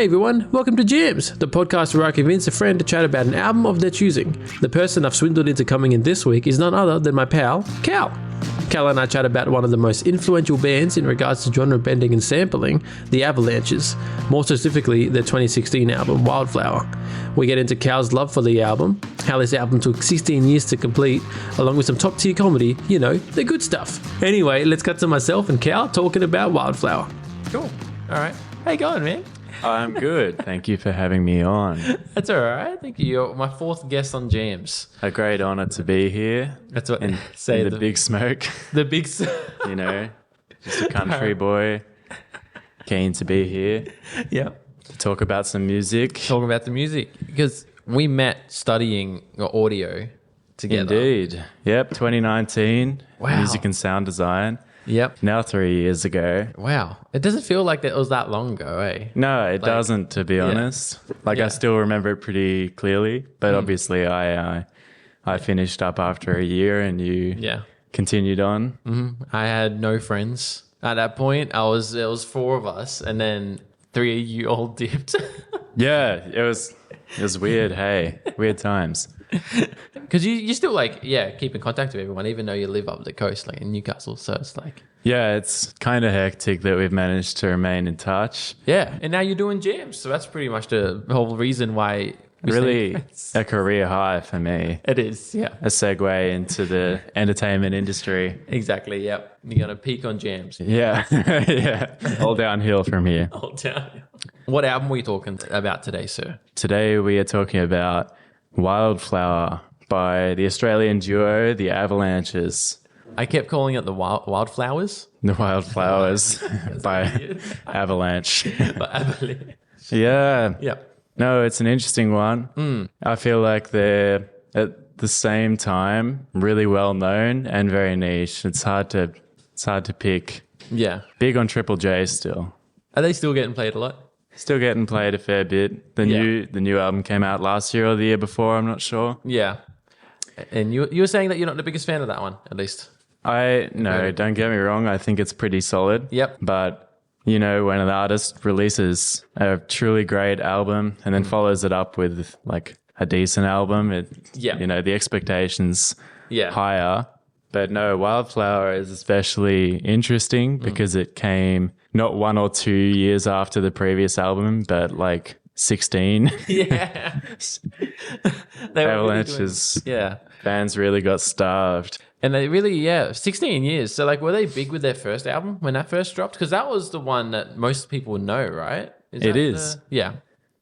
Hey everyone, welcome to Jams, the podcast where I convince a friend to chat about an album of their choosing. The person I've swindled into coming in this week is none other than my pal, Cal. Cal and I chat about one of the most influential bands in regards to genre bending and sampling, the Avalanches, more specifically their 2016 album, Wildflower. We get into Cal's love for the album, how this album took 16 years to complete, along with some top tier comedy, you know, the good stuff. Anyway, let's cut to myself and Cal talking about Wildflower. Cool. All right. How you going, man? I'm good. Thank you for having me on. That's all right. Thank you. You're my fourth guest on Jams. A great honour to be here. That's what in, say. In the big smoke. The big You know, just a country boy keen to be here. Yeah. To talk about some music. Talk about the music. Because we met studying audio together. Indeed. Yep, 2019. Wow. Music and sound design. Yep. Now 3 years ago. Wow. It doesn't feel like it was that long ago, eh? No, it doesn't, to be honest. Like, I still remember it pretty clearly. But obviously, I finished up after a year and you continued on. Mm-hmm. I had no friends at that point. It was four of us, and then three of you all dipped. Yeah, it was weird. Hey, weird times. Because you still keep in contact with everyone, even though you live up the coast, like in Newcastle. So it's like, yeah, it's kind of hectic that we've managed to remain in touch. Yeah, and now you're doing jams, so that's pretty much the whole reason why. Really, a career high for me. It is, yeah. A segue into the entertainment industry. Exactly. Yep. You're gonna peak on jams. Yeah, yeah. All downhill from here. All downhill. What album are we talking about today, sir? Today we are talking about Wildflower by the Australian duo, the Avalanches. I kept calling it the Wildflowers. The Wildflowers by Avalanche. By Avalanche. Yeah. Yeah. No, it's an interesting one. I feel like they're at the same time really well known and very niche. It's hard to pick. Yeah. Big on Triple J still. Are they still getting played a lot? Still getting played a fair bit. The new album came out last year or the year before, I'm not sure. Yeah. And you were saying that you're not the biggest fan of that one, at least. No, don't get me wrong. I think it's pretty solid. Yep. But, you know, when an artist releases a truly great album and then follows it up with like a decent album, you know, the expectations higher. But no, Wildflower is especially interesting because it came not 1 or 2 years after the previous album, but like 16. Yeah. Avalanches. Fans really got starved. And they really, 16 years. So, like, were they big with their first album when that first dropped? Because that was the one that most people know, right? It is. Yeah.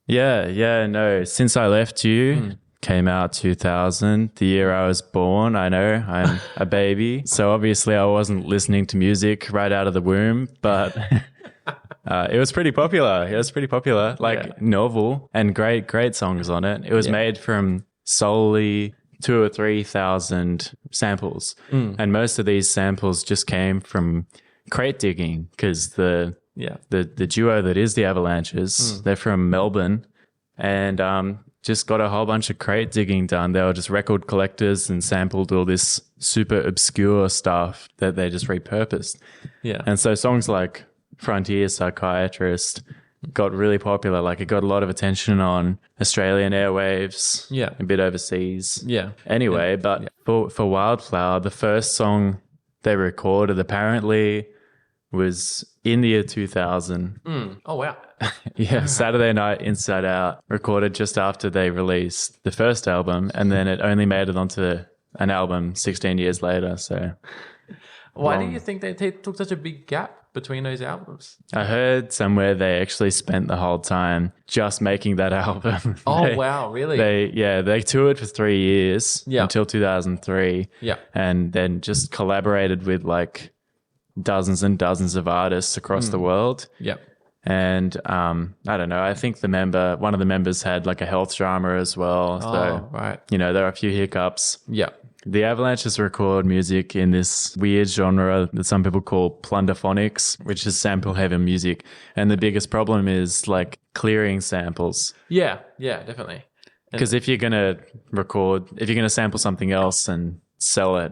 Yeah, no. Since I Left You came out 2000, the year I was born. I know, I'm a baby. So, obviously, I wasn't listening to music right out of the womb, but it was pretty popular. Like, novel and great songs on it. It was made from solely 2,000 or 3,000 samples. And most of these samples just came from crate digging because the duo that is the Avalanches, they're from Melbourne and just got a whole bunch of crate digging done. They were just record collectors and sampled all this super obscure stuff that they just repurposed. Yeah. And so songs like Frontier Psychiatrist got really popular. Like it got a lot of attention on Australian airwaves, a bit overseas. Yeah. Anyway, but for Wildflower, the first song they recorded apparently was in the year 2000. Oh, wow. Saturday Night Inside Out, recorded just after they released the first album, and then it only made it onto an album 16 years later. So why do you think they took such a big gap between those albums? I heard somewhere they actually spent the whole time just making that album. Oh, wow, really? They toured for 3 years until 2003. Yeah. And then just collaborated with like dozens and dozens of artists across the world. Yep. And I don't know, I think one of the members had like a health drama as well. So, right. You know, there are a few hiccups. Yeah. The Avalanches record music in this weird genre that some people call plunderphonics, which is sample-heavy music. And the biggest problem is like clearing samples. Yeah, definitely. Because if you're going to sample something else and sell it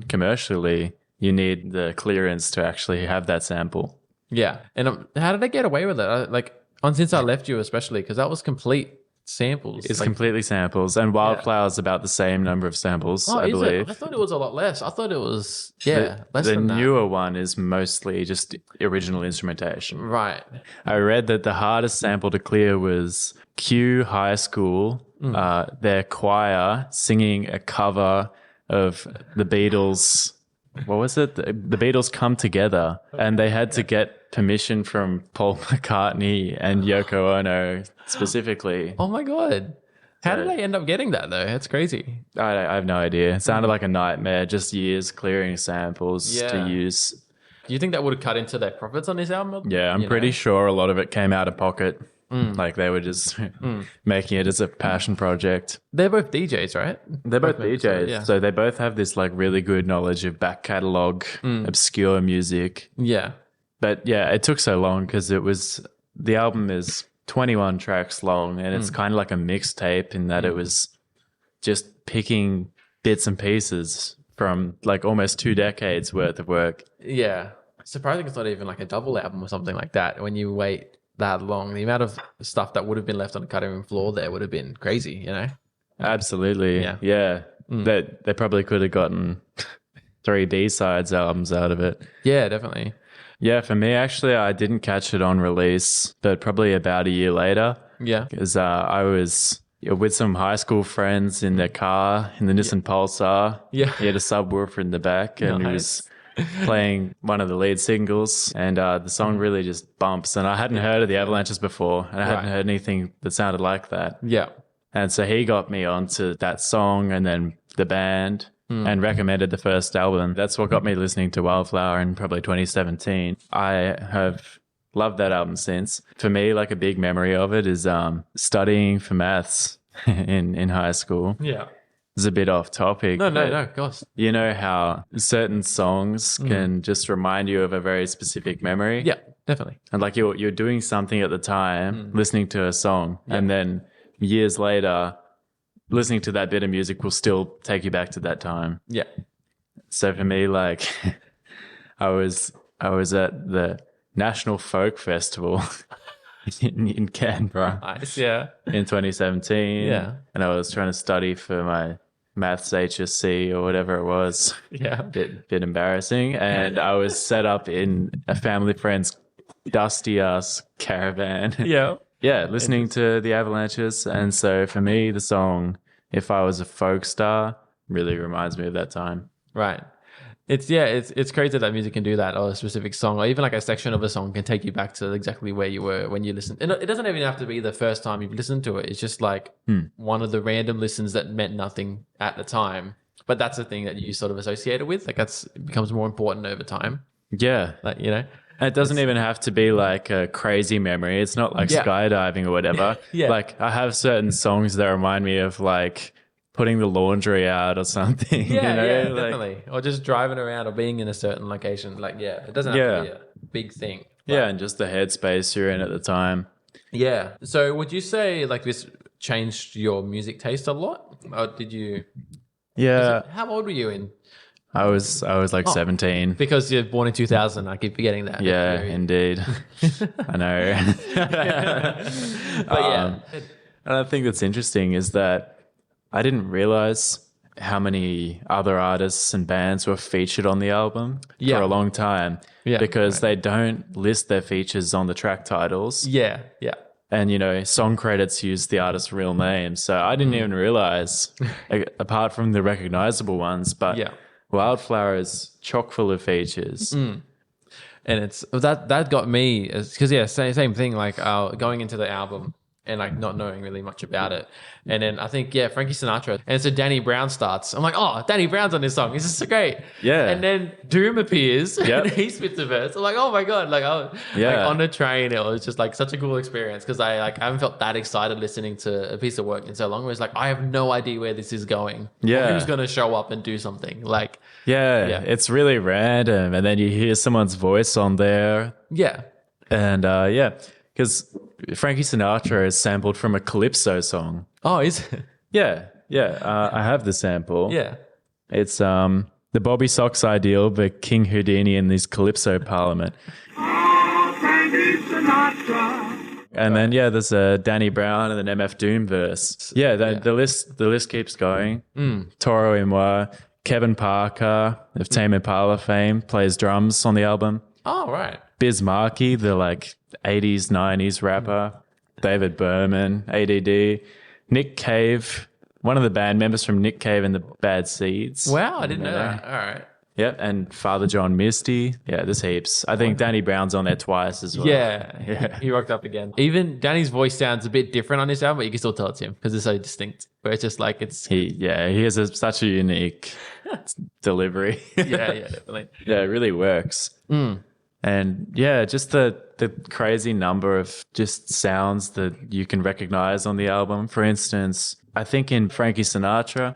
commercially, you need the clearance to actually have that sample. Yeah. And how did they get away with it? Like, On Since I Left You, especially, because that was complete samples. It's Like, completely samples, and Wildflower's about the same number of samples, oh, I is believe. it? I thought it was a lot less. I thought it was, less The than that. newer one is mostly just original instrumentation. Right. I read that the hardest sample to clear was Q High School, their choir singing a cover of the Beatles. What was it? The Beatles Come Together, and they had to get permission from Paul McCartney and Yoko Ono specifically. Oh my God. How did So- they end up getting that though? That's crazy. I have no idea. It sounded like a nightmare, just years clearing samples Yeah. to use. Do you think that would have cut into their profits on this album? Yeah, I'm pretty sure a lot of it came out of pocket. Like they were just making it as a passion project. They're both DJs, right? They're both members, DJs, yeah. so they both have this like really good knowledge of back catalog, obscure music. Yeah. But yeah, it took so long because the album is 21 tracks long, and it's kind of like a mixtape in that it was just picking bits and pieces from like almost 2 decades worth of work. Yeah. Surprising it's not even like a double album or something like that. When you wait that long, the amount of stuff that would have been left on the cutting room floor there would have been crazy, you know? Absolutely, Yeah. yeah. They probably could have gotten 3 B-sides albums out of it. Yeah, definitely. Yeah, for me, actually, I didn't catch it on release, but probably about a year later, Yeah. because I was with some high school friends in their car in the Nissan Pulsar. Yeah. He had a subwoofer in the back, and he was playing one of the lead singles, and the song really just bumps. And I hadn't heard of the Avalanches before, and I hadn't heard anything that sounded like that. Yeah. And so he got me onto that song and then the band. And recommended the first album. That's what got me listening to Wildflower in probably 2017. I have loved that album since. For me, like a big memory of it is studying for maths in high school. Yeah. It's a bit off topic. No, but of course. You know how certain songs can just remind you of a very specific memory? Yeah, definitely. And like you're doing something at the time, listening to a song, and then years later, listening to that bit of music will still take you back to that time. Yeah. So for me, like I was at the National Folk Festival in Canberra Nice, yeah. in 2017. Yeah. And I was trying to study for my maths HSC or whatever it was. Yeah. Bit embarrassing. And I was set up in a family friend's dusty ass caravan. Yeah. Yeah, listening to the Avalanches. And so for me, the song If I Was a Folk Star really reminds me of that time. Right. It's crazy that music can do that, or a specific song, or even like a section of a song can take you back to exactly where you were when you listened. And it doesn't even have to be the first time you've listened to it. It's just like one of the random listens that meant nothing at the time. But that's the thing that you sort of associate it with. Like it becomes more important over time. Yeah. Like, you know? It doesn't even have to be like a crazy memory. It's not like skydiving or whatever. Yeah. Like I have certain songs that remind me of like putting the laundry out or something. Yeah, you know? yeah, Like, definitely. Or just driving around or being in a certain location. Like, yeah, it doesn't have to be a big thing. yeah, and just the headspace you're in at the time. Yeah. So would you say like this changed your music taste a lot? Or did you... Yeah. How old were you in? I was like 17. Because you're born in 2000. I keep forgetting that. Yeah, Very- indeed. I know. But yeah. And I think that's interesting is that I didn't realize how many other artists and bands were featured on the album Yeah. for a long time. Yeah, Because they don't list their features on the track titles. Yeah. Yeah. And, you know, song credits use the artist's real name. So I didn't even realize, apart from the recognizable ones, but Yeah. Wildflower is chock full of features. And it's that got me because same thing, like going into the album and like not knowing really much about it. And then I think, Frankie Sinatra, and so Danny Brown starts. I'm like, oh, Danny Brown's on this song. This is so great. Yeah. And then Doom appears Yep. and he spits a verse. I'm like, oh my God. Like, like on the train, it was just like such a cool experience because I haven't felt that excited listening to a piece of work in so long. Where it's like, I have no idea where this is going. Yeah. Or who's going to show up and do something. Like, Yeah, it's really random. And then you hear someone's voice on there. yeah. And because Frankie Sinatra is sampled from a Calypso song. Oh, is it? Yeah. I have the sample. Yeah. It's the Bobby Sox Ideal by King Houdini in this Calypso Parliament. Oh, Frankie Sinatra. And then there's a Danny Brown and an MF Doom verse. Yeah, the list keeps going. Toro y Moi, Kevin Parker of Tame Impala fame plays drums on the album. Oh, right. Biz Markie, the like 80s, 90s rapper. David Berman, ADD. Nick Cave, one of the band members from Nick Cave and the Bad Seeds. Wow, I didn't know that. All right. Yep, and Father John Misty. Yeah, there's heaps. I think Danny Brown's on there twice as well. Yeah, he rocked up again. Even Danny's voice sounds a bit different on this album, but you can still tell it's him because it's so distinct. Where it's just like it's... He has such a unique delivery. Yeah, definitely. Yeah, it really works. And yeah, just the crazy number of just sounds that you can recognize on the album. For instance, I think in Frankie Sinatra,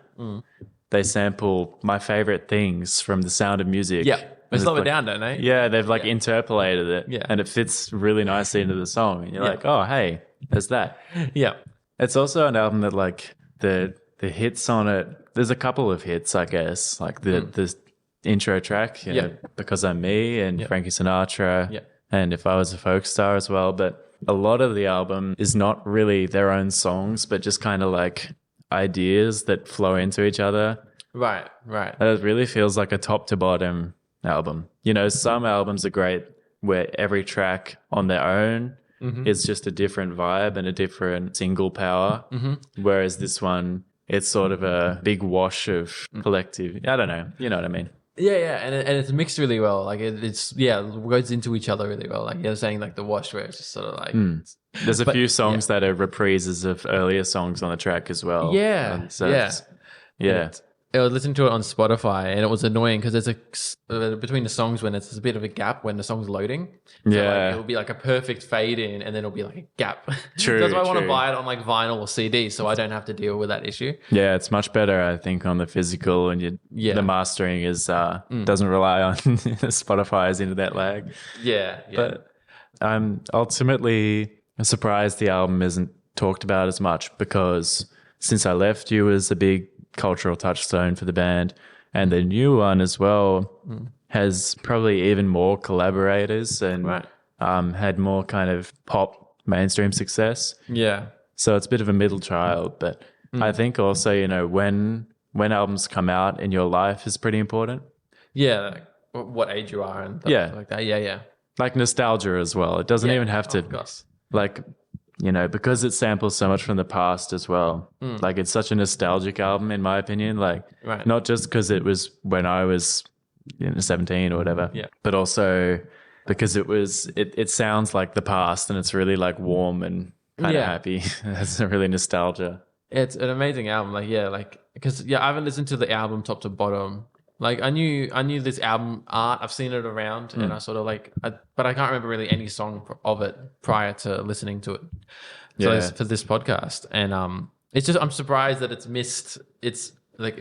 they sample My Favorite Things from The Sound of Music. Yeah, they slow it down, don't they? Yeah, they've like interpolated it. Yeah. And it fits really nicely into the song. And you're like, oh, hey, there's that. Yeah. It's also an album that like the hits on it, there's a couple of hits, I guess, like the intro track, you know, Because I'm Me and Frankie Sinatra and If I Was a Folk Star as well. But a lot of the album is not really their own songs, but just kind of like ideas that flow into each other. Right. It really feels like a top to bottom album. You know, some albums are great where every track on their own is just a different vibe and a different single power. Whereas this one, it's sort of a big wash of collective. I don't know. You know what I mean? Yeah, and it's mixed really well. Like it goes into each other really well. Like you're saying, like the wash where it's just sort of like. There's a few songs that are reprises of earlier songs on the track as well. Yeah, I was listening to it on Spotify and it was annoying because there's between the songs when there's a bit of a gap when the song's loading. So like, it will be like a perfect fade in and then it'll be like a gap. True. That's why I want to buy it on like vinyl or CD so I don't have to deal with that issue. Yeah, it's much better, I think, on the physical and the mastering is doesn't rely on Spotify's internet lag. Yeah. But I'm ultimately surprised the album isn't talked about as much because Since I Left You was a big cultural touchstone for the band, and the new one as well has probably even more collaborators and had more kind of pop mainstream success. Yeah. So it's a bit of a middle child, but I think also, you know, when albums come out in your life is pretty important. Yeah, like what age you are and stuff like that. Yeah. Like nostalgia as well. It doesn't even have to, like, you know, because it samples so much from the past as well. Like it's such a nostalgic album in my opinion. Like not just because it was when I was 17 or whatever, but also because it sounds like the past and it's really like warm and kind of happy. It's a really nostalgia. It's an amazing album. Because I haven't listened to the album top to bottom. Like I knew this album art. I've seen it around, and I sort of but I can't remember really any song of it prior to listening to it. So for this podcast, and it's just I'm surprised that it's missed. It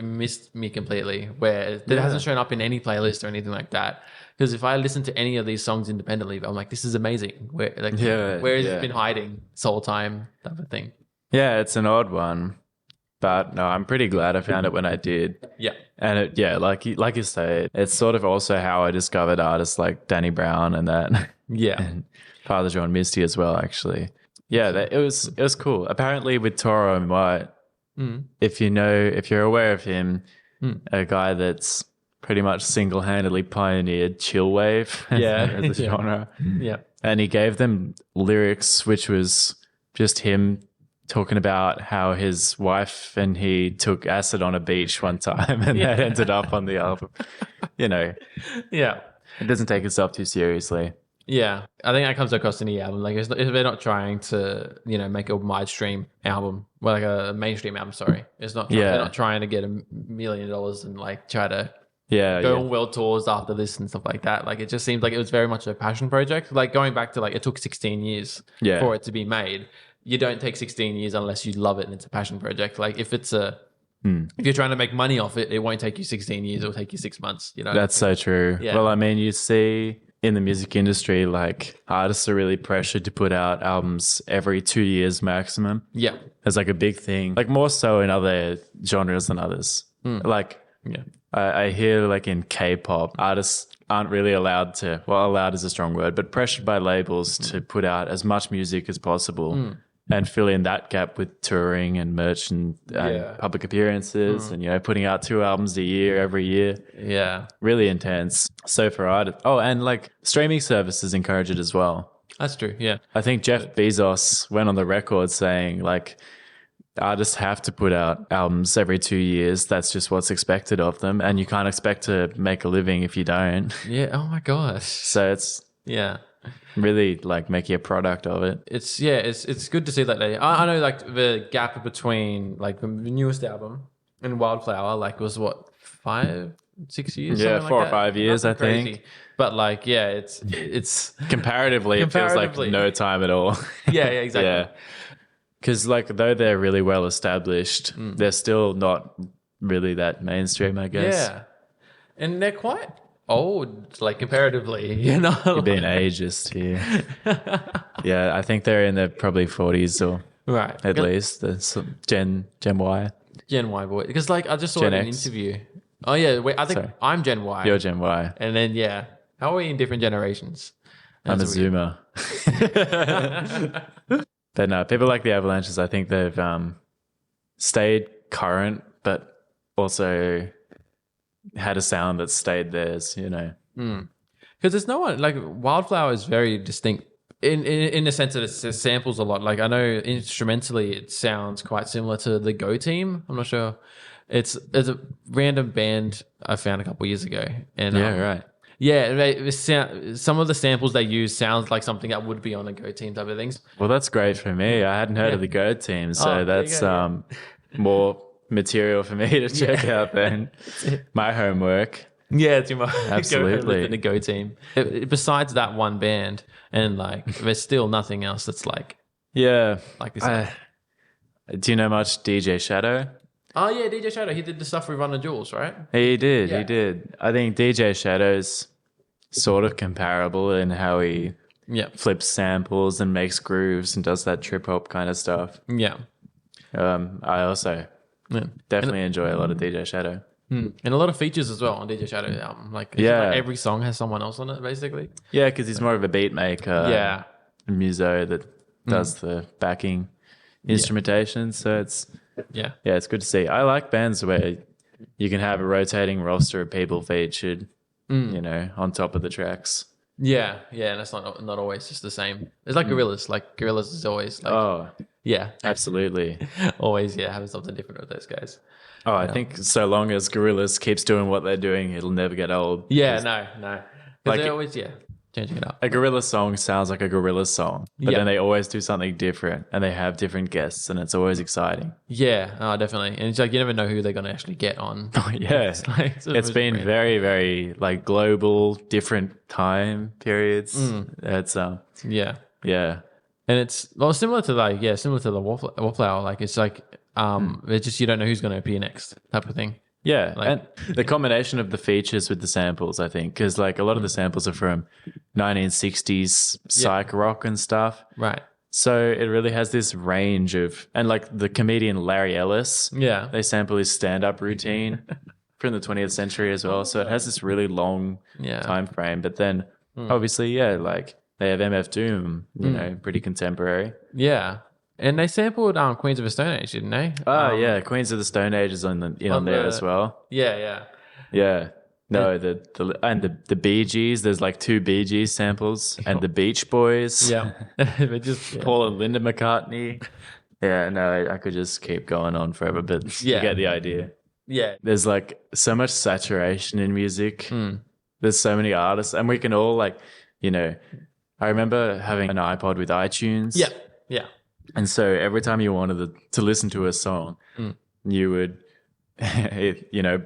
missed me completely. Where it hasn't shown up in any playlist or anything like that. Because if I listen to any of these songs independently, I'm like, this is amazing. Where has it been hiding this whole time? Type of thing. Yeah, it's an odd one. But no, I'm pretty glad I found it when I did. Yeah. And like you say, it's sort of also how I discovered artists like Danny Brown and that. Yeah. And Father John Misty as well, actually. Yeah, it was cool. Apparently with Toro y Moi, if you're aware of him, a guy that's pretty much single-handedly pioneered chill wave as a genre. Yeah. And he gave them lyrics, which was just him talking about how his wife and he took acid on a beach one time and that ended up on the album. You know. Yeah. It doesn't take itself too seriously. Yeah. I think that comes across in the album. Like if they're not trying to, make a mainstream album, like a mainstream album, sorry. It's not they're not trying to get $1 million and like try to go on world tours after this and stuff like that. Like it just seems like it was very much a passion project. Like going back to like it took 16 years for it to be made. You don't take 16 years unless you love it and it's a passion project. Like if it's if you're trying to make money off it, it won't take you 16 years. It'll take you 6 months. That's so true. Yeah. Well, I mean, you see in the music industry, like artists are really pressured to put out albums every 2 years maximum. Yeah. It's like a big thing, like more so in other genres than others. I hear like in K-pop, artists aren't really allowed to, well, allowed is a strong word, but pressured by labels to put out as much music as possible and fill in that gap with touring and merch and public appearances and, putting out 2 albums a year every year. Yeah. Really intense. So for artists. Oh, and like streaming services encourage it as well. That's true. Yeah. I think Jeff Bezos went on the record saying like, artists have to put out albums every 2 years. That's just what's expected of them. And you can't expect to make a living if you don't. Yeah. Oh my gosh. So it's Yeah. really like making a product of it. It's good to see that I know like the gap between like the newest album and Wildflower like was what 5-6 years? Yeah, something 4 like or that? 5 years, Nothing I think. crazy. But like, yeah, it's Comparatively, it feels like no time at all. yeah, exactly. Yeah. Because like though they're really well established, they're still not really that mainstream, I guess. Yeah. And they're quite old, like comparatively, you know. You're being ageist here. Yeah, I think they're in their probably 40s or Right. at least. That's Gen Y. Gen Y boy. Because like I just saw Gen an X. interview. Oh yeah, wait, I think Sorry. I'm Gen Y. You're Gen Y. And then yeah. How are we in different generations? I'm a That's weird. Zoomer. But no, people like the Avalanches, I think they've stayed current, but also had a sound that stayed theirs, Because there's no one like Wildflower is very distinct in the sense that it samples a lot. Like I know instrumentally it sounds quite similar to the Go Team. I'm not sure. It's a random band I found a couple years ago, and right. yeah, some of the samples they use sounds like something that would be on a Go Team type of things. Well, that's great for me. I hadn't heard of the Go Team, so there you that's go, more material for me to check out than my homework. Yeah, too much. Absolutely. The Go Team. Besides that one band, and like there's still nothing else that's like Yeah. this. Do you know much DJ Shadow? Oh yeah, DJ Shadow. He did the stuff with Run the Jewels, right? He did. Yeah. He did. I think DJ Shadow's sort of comparable in how he Yeah, flips samples and makes grooves and does that trip hop kind of stuff. yeah. I also definitely enjoy a lot of DJ Shadow. And a lot of features as well on DJ Shadow's album. Like, it's Yeah. like every song has someone else on it, basically. Yeah, because he's more of a beat maker. Yeah. Muso that does the backing instrumentation. So it's it's good to see. I like bands where you can have a rotating roster of people featured, on top of the tracks. Yeah, and that's not always just the same. It's like Gorillaz. Like Gorillaz is always like, Absolutely. always having something different with those guys. Oh, I think so long as Gorillaz keeps doing what they're doing, it'll never get old. Yeah, no. Because Like they're always changing it up. A Gorillaz song sounds like a Gorillaz song, but Yeah. then they always do something different and they have different guests and it's always exciting. Yeah, definitely. And it's like you never know who they're going to actually get on. Oh, yeah. It's been very, very like global, different time periods. It's Yeah. yeah. And it's similar to the Wallflower. Like it's like it's just you don't know who's going to appear next type of thing. Yeah, Like- and the combination of the features with the samples, I think, because like a lot of the samples are from 1960s psych rock and stuff. Right. So it really has this range of, and like the comedian Larry Ellis, Yeah. they sample his stand-up routine from the 20th century as well. So it has this really long time frame. But then obviously, like they have MF Doom, pretty contemporary. Yeah. And they sampled Queens of the Stone Age, didn't they? Oh, Queens of the Stone Age is on there as well. Yeah. Yeah. No, the Bee Gees, there's like 2 Bee Gees samples and the Beach Boys. Yeah. They just Paul and Linda McCartney. Yeah, no, I could just keep going on forever, but you get the idea. Yeah. There's like so much saturation in music. There's so many artists and we can all like, I remember having an iPod with iTunes. Yeah. And so every time you wanted to listen to a song, you would,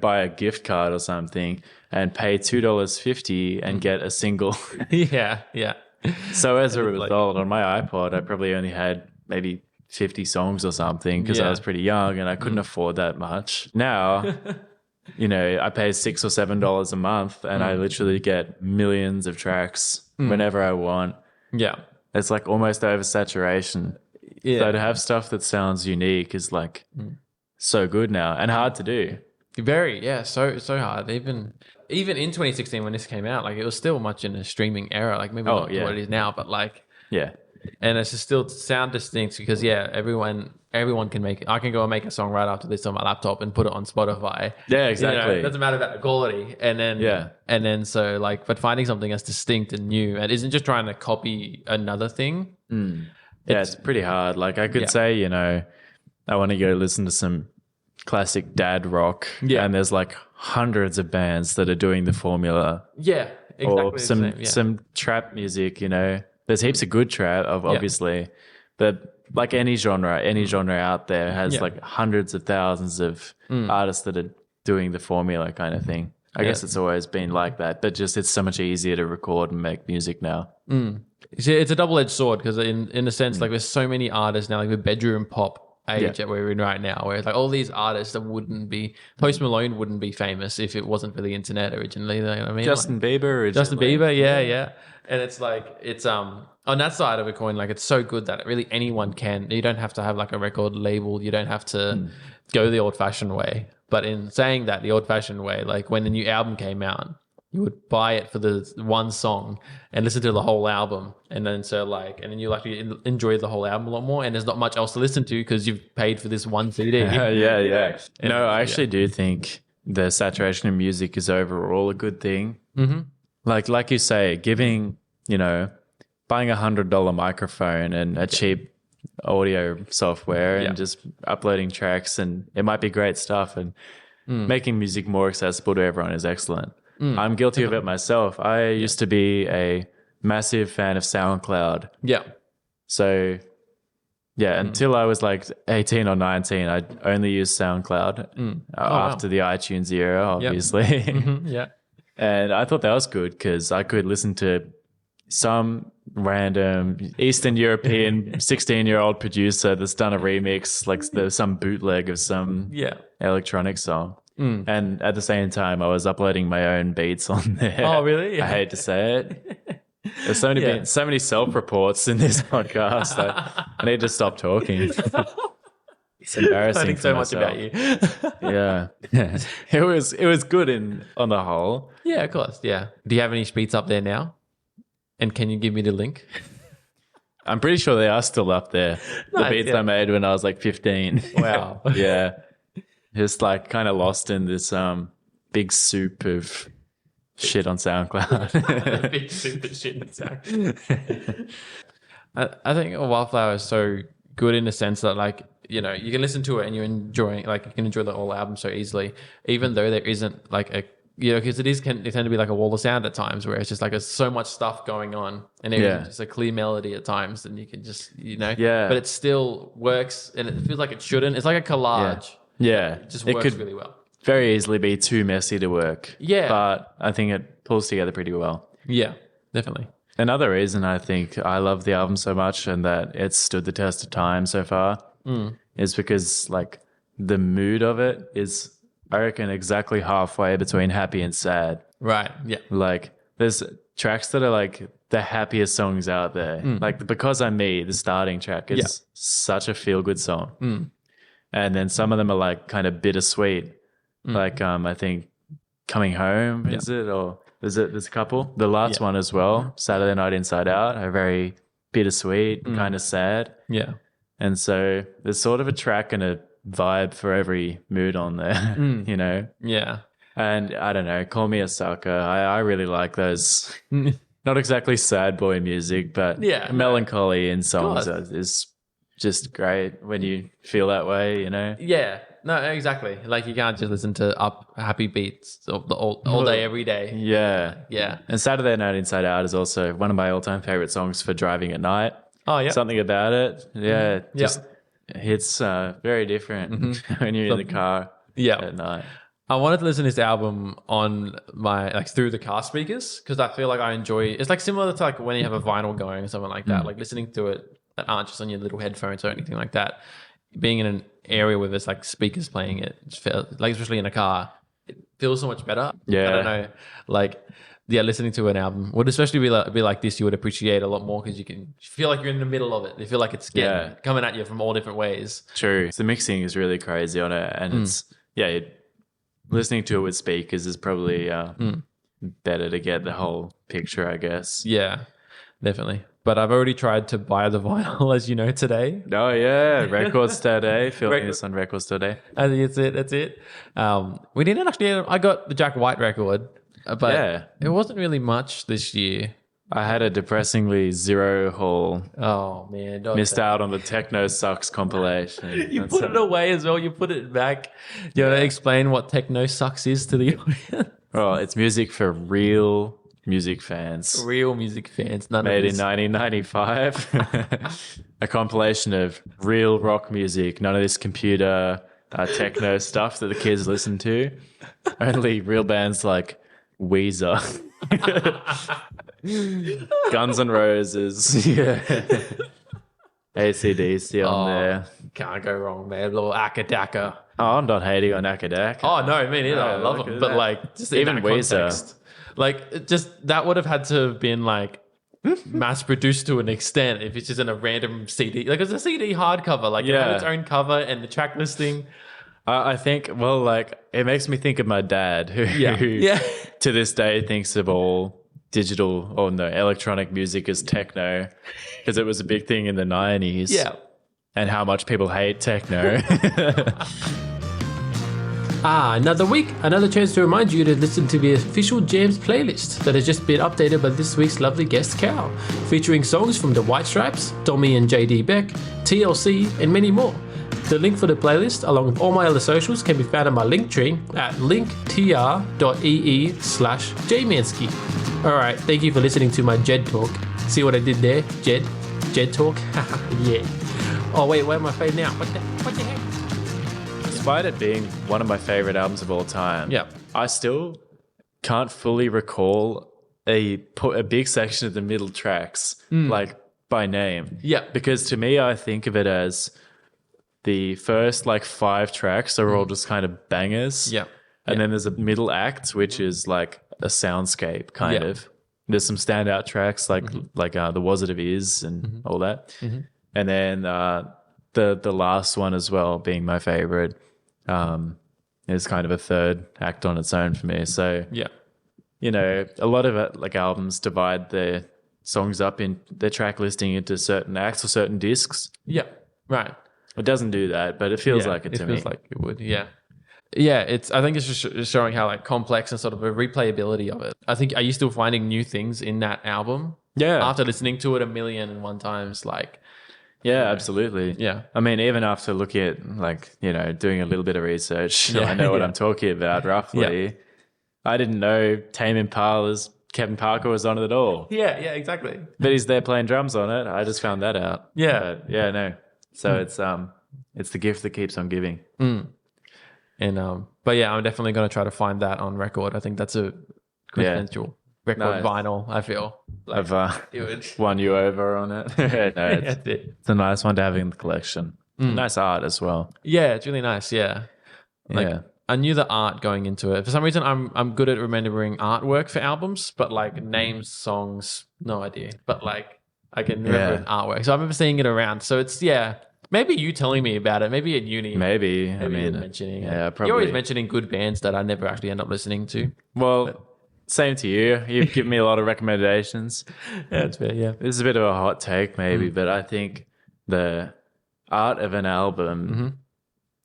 buy a gift card or something and pay $2.50 and get a single. Yeah. So as a result, on my iPod, I probably only had maybe 50 songs or something because I was pretty young and I couldn't afford that much. Now, I pay $6 or $7 a month and I literally get millions of tracks whenever I want. Yeah. It's like almost oversaturation. Yeah. So to have stuff that sounds unique is like so good now and hard to do. Very, yeah, so hard. Even in 2016 when this came out, like it was still much in a streaming era, like maybe not what it is now, but like Yeah. and it's just still sound distinct because everyone can make it. I can go and make a song right after this on my laptop and put it on Spotify. Yeah, exactly. It doesn't matter about the quality. And then so like, but finding something that's distinct and new and isn't just trying to copy another thing. Yeah, it's pretty hard. Like I could say, I want to go listen to some classic dad rock. Yeah. And there's like hundreds of bands that are doing the formula. Yeah, exactly. Or some trap music, There's heaps of good trap, obviously. But like any genre out there has like hundreds of thousands of artists that are doing the formula kind of thing. I guess it's always been like that, but just it's so much easier to record and make music now. See, it's a double-edged sword because in a sense, like there's so many artists now, like the bedroom pop age that we're in right now, where it's like all these artists that Post Malone wouldn't be famous if it wasn't for the internet originally. You know what I mean? Justin Bieber, yeah. And it's like, it's on that side of a coin, like it's so good that really anyone can. You don't have to have like a record label. You don't have to go the old-fashioned way. But in saying that, the old-fashioned way, like when the new album came out, you would buy it for the one song and listen to the whole album. And then you enjoy the whole album a lot more. And there's not much else to listen to because you've paid for this one CD. Yeah. No, I actually do think the saturation of music is overall a good thing. Mm-hmm. Like you say, giving, buying $100 microphone and a cheap audio software and just uploading tracks, and it might be great stuff, and making music more accessible to everyone is excellent. I'm guilty of it myself. I used to be a massive fan of SoundCloud. Yeah. So, until I was like 18 or 19, I only used SoundCloud after the iTunes era, obviously. Yeah. And I thought that was good because I could listen to some random Eastern European 16-year-old producer that's done a remix, like there's some bootleg of some electronic song. And at the same time, I was uploading my own beats on there. Oh, really? Yeah. I hate to say it. There's so many self-reports in this podcast. I need to stop talking. It's embarrassing. I think so much about you. Yeah. It was good on the whole. Yeah, of course. Yeah. Do you have any beats up there now? And can you give me the link? I'm pretty sure they are still up there. The beats I made when I was like 15. Wow. Yeah. Just like kind of lost in this big soup of shit on SoundCloud. Big soup of shit on SoundCloud. I think Wildflower is so good in the sense that like, you can listen to it and you can enjoy the whole album so easily, even though there isn't like a, because it tend to be like a wall of sound at times where it's just like there's so much stuff going on and even just a clear melody at times, and you can just, but it still works and it feels like it shouldn't. It's like a collage. Yeah. It just works really well. Very easily be too messy to work. Yeah. But I think it pulls together pretty well. Yeah, definitely. Another reason I think I love the album so much and that it's stood the test of time so far is because like the mood of it is, I reckon, exactly halfway between happy and sad. Right. Yeah. Like there's tracks that are like the happiest songs out there. Like Because I'm Me, the starting track is such a feel good song. And then some of them are like kind of bittersweet. Like I think Coming Home, is it? Or there's a couple. The last one as well, Saturday Night Inside Out, are very bittersweet, kind of sad. Yeah. And so there's sort of a track and a vibe for every mood on there, Yeah. And I don't know, Call Me a Sucker. I really like those. Not exactly sad boy music, but melancholy in songs is just great when you feel that way, Yeah. No, exactly. Like you can't just listen to happy beats all day, every day. Yeah. Yeah. And Saturday Night Inside Out is also one of my all-time favorite songs for driving at night. Oh, yeah. Something about it. Yeah. Just hits very different when you're in the car at night. I wanted to listen to this album on my through the car speakers because I feel like I enjoy it's like similar to like when you have a vinyl going or something like that, like listening to it that aren't just on your little headphones or anything like that. Being in an area where there's like speakers playing it, like especially in a car, it feels so much better. Yeah. I don't know, like listening to an album would especially be like this, you would appreciate a lot more because you feel like you're in the middle of it. You feel like it's coming at you from all different ways. True. The mixing is really crazy on it, and it's listening to it with speakers is probably better to get the whole picture, I guess. Yeah, definitely. But I've already tried to buy the vinyl, as you know, today. Oh yeah, Record Store Day. Filming this on Record Store Day. That's it. That's it. We didn't actually. I got the Jack White record, but it wasn't really much this year. I had a depressingly 0 haul. Oh man, Missed out on the Techno Sucks compilation. You put it away as well. You put it back. You want to explain what Techno Sucks is to the audience? Well, it's music for real music fans. Real music fans. Made in 1995. A compilation of real rock music. None of this computer techno stuff that the kids listen to. Only real bands like Weezer. Guns N' Roses. Yeah. AC/DC on there. Can't go wrong, man. A little Akadaka. Oh, I'm not hating on Akadaka. Oh, no, me neither. I love them. But like, just even Weezer. Like, just that would have had to have been like mass produced to an extent if it's just in a random CD. Like, it's a CD hardcover. Like, it had its own cover and the track listing. I think, well, like, it makes me think of my dad, who to this day thinks of all digital or electronic music as techno, because it was a big thing in the 90s. Yeah. And how much people hate techno. Another week, another chance to remind you to listen to the official Jams playlist that has just been updated by this week's lovely guest Cal, featuring songs from the White Stripes, Tommy and JD Beck, TLC, and many more. The link for the playlist, along with all my other socials, can be found on my link tree at linktr.ee/jmansky. Alright, thank you for listening to my Jed talk. See what I did there? Jed talk? Yeah. Oh wait, where am I fade now? What the heck? Despite it being one of my favorite albums of all time, I still can't fully recall a big section of the middle tracks, like by name. Yeah. Because to me, I think of it as the first like 5 tracks are all just kind of bangers. Yeah. And then there's a middle act, which is like a soundscape kind of. There's some standout tracks like The Was It Of Is and all that. And then the last one as well, being my favorite, is kind of a third act on its own for me. So, you know, a lot of like albums divide their songs up in their track listing into certain acts or certain discs. Yeah, right. It doesn't do that, but it feels like it to me. It feels like it would, yeah. Yeah, I think it's just showing how like complex and sort of a replayability of it. I think, are you still finding new things in that album? Yeah. After listening to it 1,000,001 times, like... Yeah, absolutely. Yeah. I mean, even after looking at like, you know, doing a little bit of research, I know what I'm talking about roughly. Yeah. I didn't know Tame Impala's Kevin Parker was on it at all. Yeah, exactly. But he's there playing drums on it. I just found that out. Yeah. But, no. So it's the gift that keeps on giving. And but yeah, I'm definitely going to try to find that on record. I think that's a quintessential record vinyl, I feel. Like, I've won you over on it. It's a nice one to have in the collection. Nice art as well. Yeah, it's really nice. Yeah. Like, I knew the art going into it. For some reason, I'm good at remembering artwork for albums, but like names, songs, no idea. But like I can remember artwork. So I remember seeing it around. So it's maybe you telling me about it. Maybe at uni. Maybe I mean, mentioning it. Probably. You're always mentioning good bands that I never actually end up listening to. Well, same to you. You've given me a lot of recommendations. Yeah, that's fair. Yeah, this is a bit of a hot take, maybe, but I think the art of an album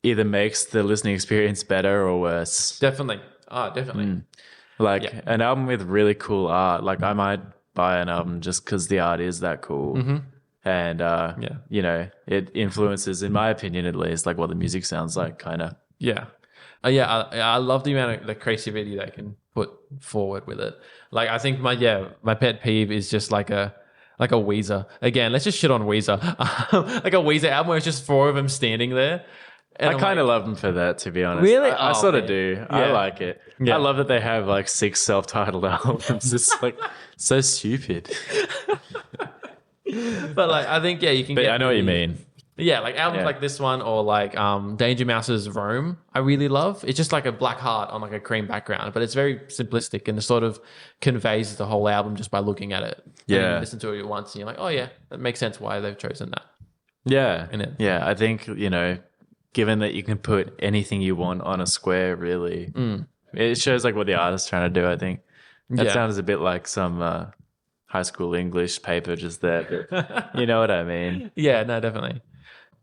either makes the listening experience better or worse. Definitely. Definitely. Like an album with really cool art. Like I might buy an album just because the art is that cool. And, you know, it influences, in my opinion at least, like what the music sounds like, kind of. Yeah. I love the amount of the creativity they can put forward with it. Like, I think my pet peeve is just like a Weezer. Again, let's just shit on Weezer. Like a Weezer album where it's just 4 of them standing there. And I kind of love them for that, to be honest. Really? I sort of do. Yeah. I like it. Yeah. I love that they have like 6 self-titled albums. It's like so stupid. But like, I think you can. But I know what you mean. Yeah, like albums like this one or like Danger Mouse's Rome, I really love. It's just like a black heart on like a cream background, but it's very simplistic and it sort of conveys the whole album just by looking at it. Yeah. And you listen to it once and you're like, oh yeah, that makes sense why they've chosen that. Yeah. In it. Yeah, I think, you know, given that you can put anything you want on a square, really. It shows like what the artist's trying to do, I think. That sounds a bit like some high school English paper just there. But you know what I mean? Yeah, no, definitely.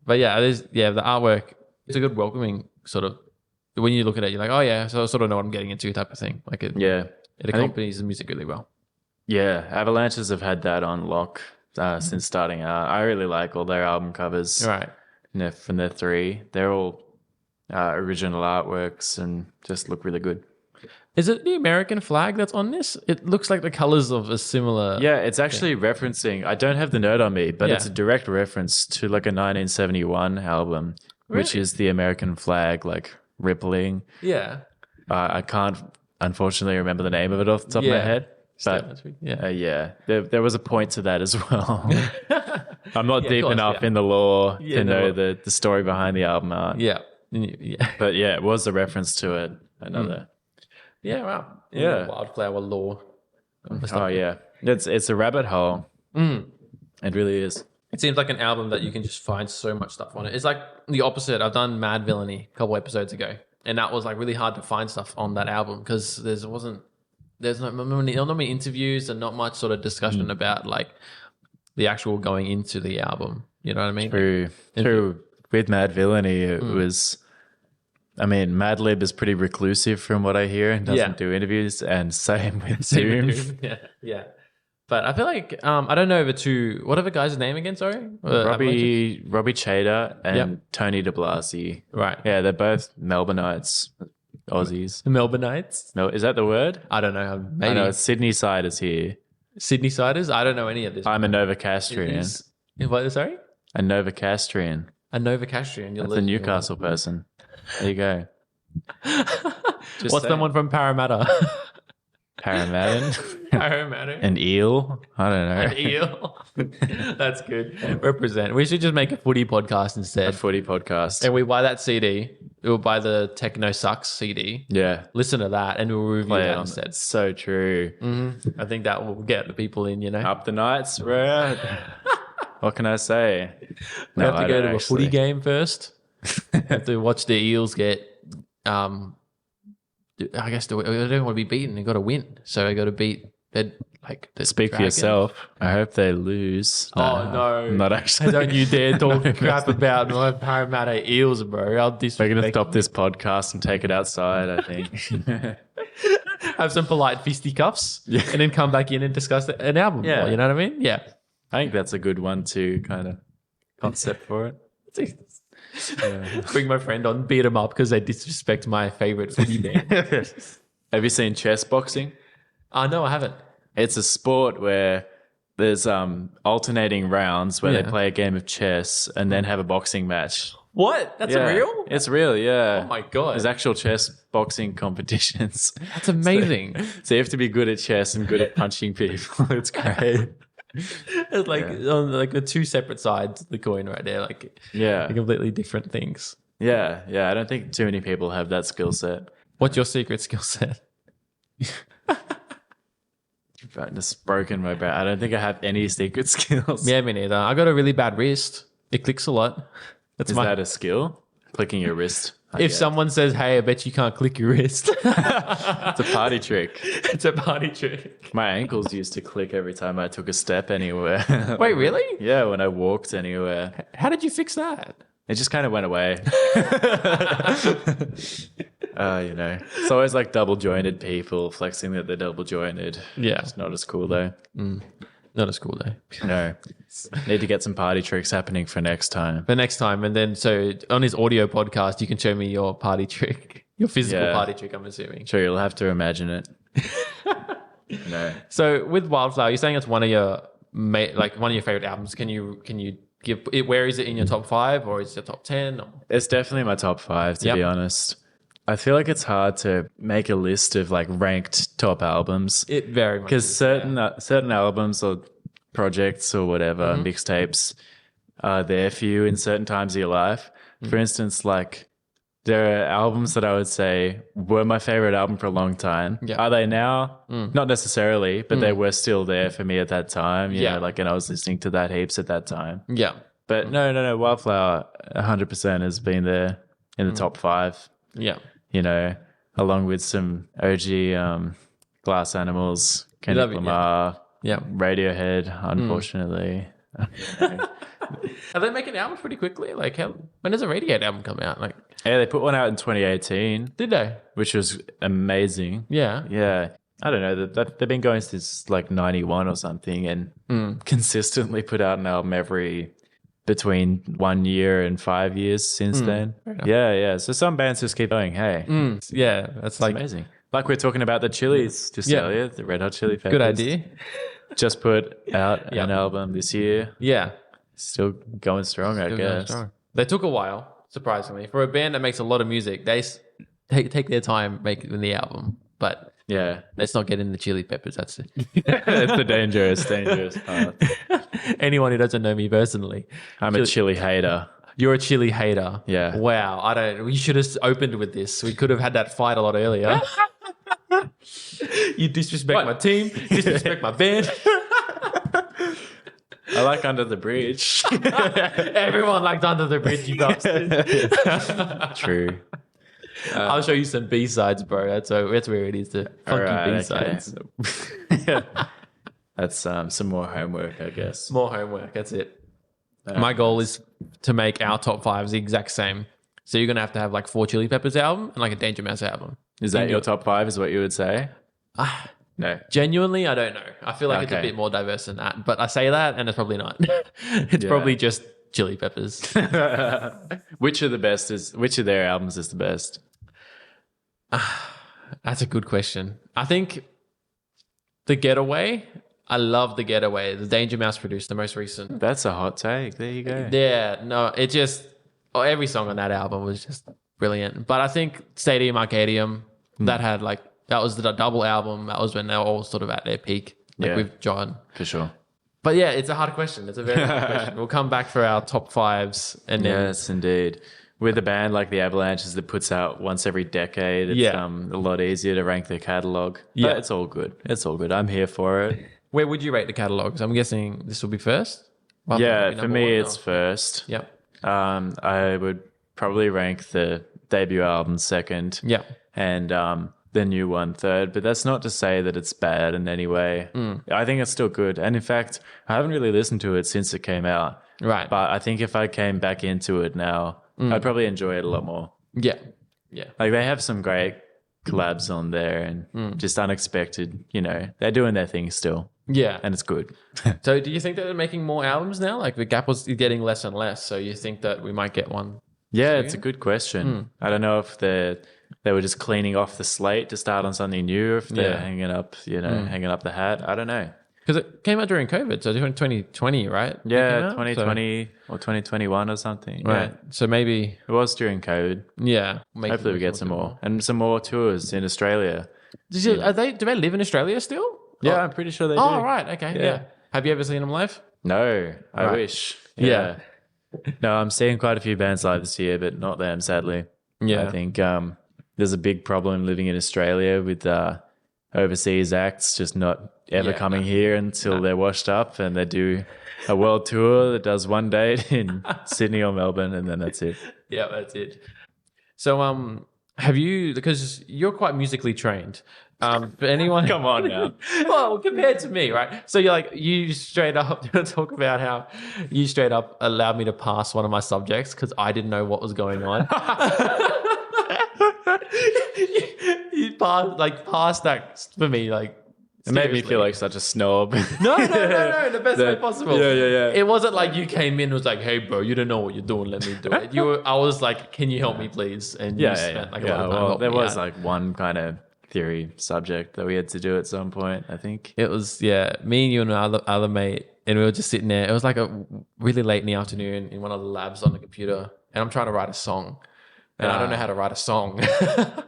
But yeah, the artwork, it's a good welcoming sort of, when you look at it, you're like, oh yeah, so I sort of know what I'm getting into type of thing. Like it accompanies the music really well. Yeah, Avalanches have had that on lock since starting out. I really like all their album covers. Right. From their 3. They're all original artworks and just look really good. Is it the American flag that's on this? It looks like the colors of a similar... Yeah, it's actually referencing... I don't have the note on me, but it's a direct reference to like a 1971 album, which is the American flag, like rippling. Yeah. I can't, unfortunately, remember the name of it off the top of my head. But there was a point to that as well. I'm not deep enough in the lore to know the story behind the album art. Yeah. But yeah, it was a reference to it. Another. Yeah, wow. Yeah. Wildflower lore. Oh yeah. It's a rabbit hole. It really is. It seems like an album that you can just find so much stuff on it. It's like the opposite. I've done Mad Villainy a couple episodes ago, and that was like really hard to find stuff on that album because there's not many interviews and not much sort of discussion about like the actual going into the album. You know what I mean? True. With Mad Villainy, it was... I mean, Madlib is pretty reclusive from what I hear and doesn't do interviews, and same with Doom. Yeah. But I feel like, I don't know what are the guys' name again, sorry? Robbie Chater and Tony de Blasi. Right. Yeah, they're both Melbourneites, Aussies. Melbourneites? Is that the word? I don't know. Maybe. I know, Sydney Siders here. Sydney Siders? I don't know any of this. I'm a Novocastrian. What, sorry? A Novocastrian. A Novocastrian. That's a Newcastle person. There you go. What's someone from Parramatta? Parramatta? An eel? I don't know. An eel? That's good. Represent. We should just make a footy podcast instead. A footy podcast. And we buy that CD. We'll buy the Techno Sucks CD. Yeah. Listen to that and we'll review that instead. So true. Mm-hmm. I think that will get the people in, you know. Up the nights, bro. What can I say? We have to go to a footy game first. Have to watch the Eels get, I guess they don't want to be beaten. They got to win, so they got to beat. Speak for yourself. I hope they lose. No, not actually. Don't you dare talk crap about my Parramatta Eels, bro. We're gonna stop this podcast and take it outside. I think. Have some polite fisticuffs, and then come back in and discuss an album. Yeah, you know what I mean? Yeah, I think that's a good one to kind of concept for it. Bring my friend on, beat him up because they disrespect my favorite footy band. Have you seen chess boxing? No, I haven't. It's a sport where there's alternating rounds where they play a game of chess and then have a boxing match. What? That's real? It's real, yeah. Oh my God. There's actual chess boxing competitions. That's amazing. So you have to be good at chess and good at punching people. It's great. It's like on like the two separate sides of the coin right there, like completely different things. Yeah, I don't think too many people have that skill set. What's your secret skill set? I've just broken my back. I don't think I have any secret skills. Yeah, me neither. I got a really bad wrist. It clicks a lot. Is that a skill? Clicking your wrist? If someone says, "Hey, I bet you can't click your wrist," it's a party trick. It's a party trick. My ankles used to click every time I took a step anywhere. Wait, really? Yeah, when I walked anywhere. How did you fix that? It just kind of went away. It's always like double jointed people flexing that they're double jointed. Yeah, it's not as cool though. Not as cool though. No. Need to get some party tricks happening for next time. And then so on his audio podcast, you can show me your party trick, your physical party trick. I'm assuming. Sure, you'll have to imagine it. No. So with Wildflower, you're saying it's one of your favorite albums. Can you give it? Where is it in your top 5 or is it top 10? It's definitely my top 5 to be honest. I feel like it's hard to make a list of like ranked top albums. It very much because certain albums or projects or whatever mixtapes are there for you in certain times of your life. For instance, like there are albums that I would say were my favorite album for a long time. Yeah. Are they now? Not necessarily, but they were still there for me at that time. You know, like, and I was listening to that heaps at that time. Yeah. But no. Wildflower 100% has been there in the top 5. Yeah. You know, along with some OG Glass Animals, Kendrick Lamar, Radiohead, unfortunately. Are they making albums pretty quickly? Like, when does a Radiohead album come out? Like, yeah, they put one out in 2018. Did they? Which was amazing. Yeah. Yeah. I don't know. They've been going since like 91 or something and consistently put out an album every between 1 year and 5 years since then. Yeah. So some bands just keep going, hey. Yeah, that's like amazing. Like we're talking about the Chili's just earlier, the Red Hot Chili Peppers. Good idea. Just put out an album this year. Yeah. Still going strong, I guess. They took a while, surprisingly. For a band that makes a lot of music, they take their time making the album. But yeah, let's not get in the Chili Peppers. That's it. It's a dangerous path. Anyone who doesn't know me personally, I'm a chili hater. You're a chili hater. Yeah. Wow. We should have opened with this. We could have had that fight a lot earlier. You disrespect my team, disrespect my band. I like Under the Bridge. Everyone liked Under the Bridge, you bastard. True. I'll show you some B-sides, bro. That's where it is, the funky B-sides. Okay. That's some more homework, I guess. More homework, that's it. My goal is to make our top 5s the exact same. So you're going to have like 4 Chili Peppers album and like a Danger Mouse album. Is that your top 5 is what you would say? No. Genuinely, I don't know. I feel like it's a bit more diverse than that. But I say that and it's probably not. It's probably just Chili Peppers. Which of their albums is the best? That's a good question. I think The Getaway. I love The Getaway. The Danger Mouse produced the most recent. That's a hot take. There you go. Yeah, no, it just every song on that album was just brilliant. But I think Stadium Arcadium, that was the double album. That was when they were all sort of at their peak, with John. For sure. But yeah, it's a hard question. It's a very hard question. We'll come back for our top 5s. And then, yes, indeed. With a band like the Avalanches that puts out once every decade, it's a lot easier to rank their catalogue. Yeah. But it's all good. It's all good. I'm here for it. Where would you rate the catalogues? I'm guessing this will be first? For me, it's first. Yep. I would probably rank the debut album second. Yeah. And the new one third. But that's not to say that it's bad in any way. I think it's still good. And in fact, I haven't really listened to it since it came out. Right. But I think if I came back into it now, I'd probably enjoy it a lot more. Yeah. Yeah. Like they have some great collabs on there and just unexpected, they're doing their thing still. Yeah. And it's good. So do you think that they're making more albums now? Like the gap was getting less and less. So you think that we might get one? Yeah, it's a good question. I don't know if they were just cleaning off the slate to start on something new, or if they're hanging up the hat. I don't know. Because it came out during COVID, so 2020, right? Yeah, 2020 or 2021 or something. Right. Yeah. So maybe it was during COVID. Yeah. Hopefully we get some more. And some more tours in Australia. Do they live in Australia still? Yeah, I'm pretty sure they do. Oh, right. Okay. Yeah. Have you ever seen them live? No, I wish. Yeah. No, I'm seeing quite a few bands live this year, but not them, sadly. Yeah. I think there's a big problem living in Australia with overseas acts just not ever coming here until they're washed up, and they do a world tour that does one date in Sydney or Melbourne, and then that's it. Yeah, that's it. So have you, because you're quite musically trained, but anyone come on now. Well, compared to me, right? So you straight up talk about how you straight up allowed me to pass one of my subjects because I didn't know what was going on. You passed that for me, like. It made me feel like such a snob. No, the best way possible. Yeah. It wasn't like you came in and was like, hey, bro, you don't know what you're doing. Let me do it. I was like, can you help me, please? And you spent like a lot of time. Well, there was like one kind of theory subject that we had to do at some point, I think. It was, me and you and other mate, and we were just sitting there. It was like a really late in the afternoon in one of the labs on the computer, and I'm trying to write a song. And I don't know how to write a song.